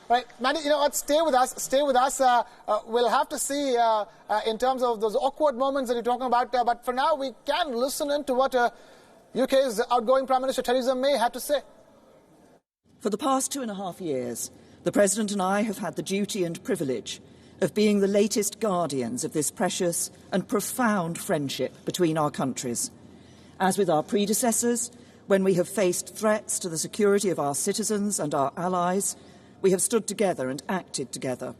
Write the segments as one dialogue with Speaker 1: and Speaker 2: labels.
Speaker 1: Right, Mandy, you know what, stay with us. We'll have to see in terms of those awkward moments that you're talking about. But for now, we can listen in to what UK's outgoing Prime Minister Theresa May had to say.
Speaker 2: For the past 2.5 years, the President and I have had the duty and privilege of being the latest guardians of this precious and profound friendship between our countries. As with our predecessors, when we have faced threats to the security of our citizens and our allies, we have stood together and acted together.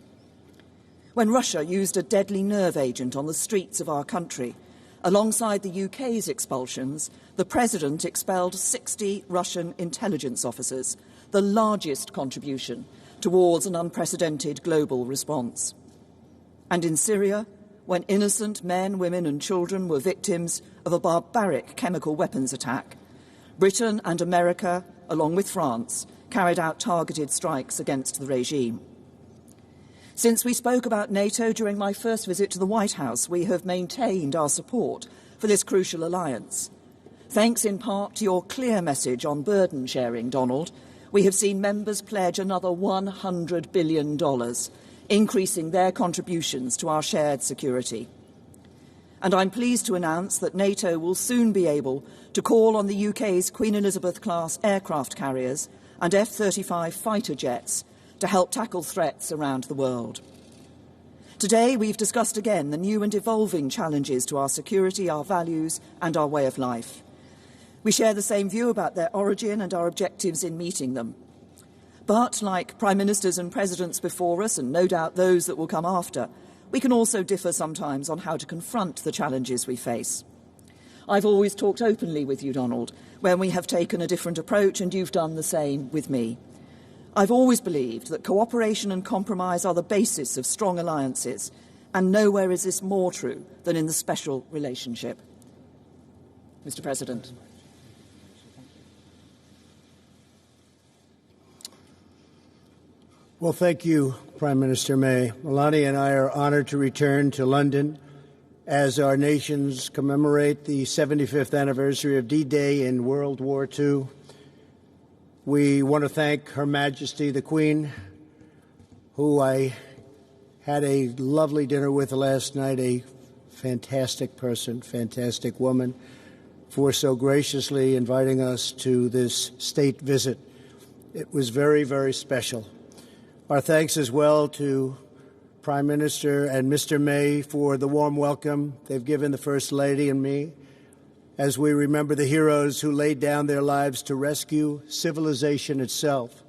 Speaker 2: When Russia used a deadly nerve agent on the streets of our country, alongside the UK's expulsions, the President expelled 60 Russian intelligence officers, the largest contribution towards an unprecedented global response. And in Syria, when innocent men, women and children were victims of a barbaric chemical weapons attack, Britain and America, along with France, carried out targeted strikes against the regime. Since we spoke about NATO during my first visit to the White House, we have maintained our support for this crucial alliance. Thanks in part to your clear message on burden sharing, Donald, we have seen members pledge another $100 billion, increasing their contributions to our shared security. And I'm pleased to announce that NATO will soon be able to call on the UK's Queen Elizabeth-class aircraft carriers and F-35 fighter jets to help tackle threats around the world. Today, we've discussed again the new and evolving challenges to our security, our values and our way of life. We share the same view about their origin and our objectives in meeting them. But, like Prime Ministers and Presidents before us, and no doubt those that will come after, we can also differ sometimes on how to confront the challenges we face. I've always talked openly with you, Donald, when we have taken a different approach, and you've done the same with me. I've always believed that cooperation and compromise are the basis of strong alliances, and nowhere is this more true than in the special relationship. Mr. President.
Speaker 3: Well, thank you, Prime Minister May. Melania and I are honoured to return to London as our nations commemorate the 75th anniversary of D-Day in World War II. We want to thank Her Majesty the Queen, who I had a lovely dinner with last night, a fantastic person, fantastic woman, for so graciously inviting us to this state visit. It was very, very special. Our thanks as well to Prime Minister and Mr. May for the warm welcome they've given the First Lady and me as we remember the heroes who laid down their lives to rescue civilization itself.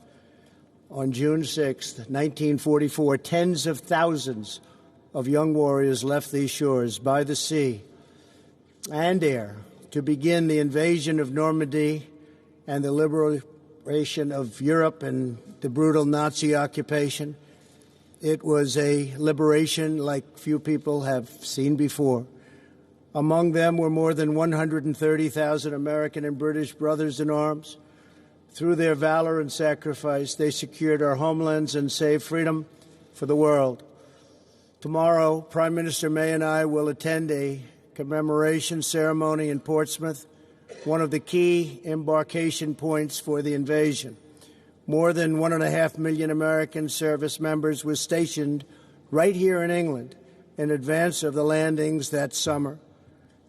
Speaker 3: On June 6, 1944, tens of thousands of young warriors left these shores by the sea and air to begin the invasion of Normandy and the liberation of Europe and the brutal Nazi occupation. It was a liberation like few people have seen before. Among them were more than 130,000 American and British brothers in arms. Through their valor and sacrifice, they secured our homelands and saved freedom for the world. Tomorrow, Prime Minister May and I will attend a commemoration ceremony in Portsmouth, one of the key embarkation points for the invasion. More than 1.5 million American service members were stationed right here in England in advance of the landings that summer.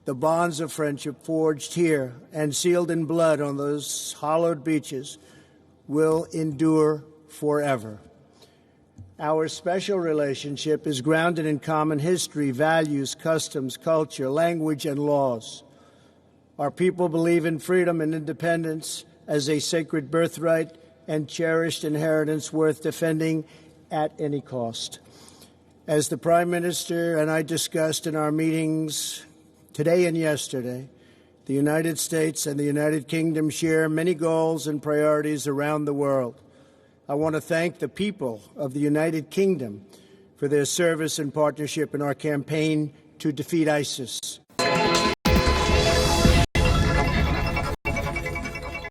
Speaker 3: The bonds of friendship forged here and sealed in blood on those hallowed beaches will endure forever. Our special relationship is grounded in common history, values, customs, culture, language, and laws. Our people believe in freedom and independence as a sacred birthright and cherished inheritance worth defending at any cost. As the Prime Minister and I discussed in our meetings today and yesterday, the United States and the United Kingdom share many goals and priorities around the world. I want to thank the people of the United Kingdom for their service and partnership in our campaign to defeat ISIS.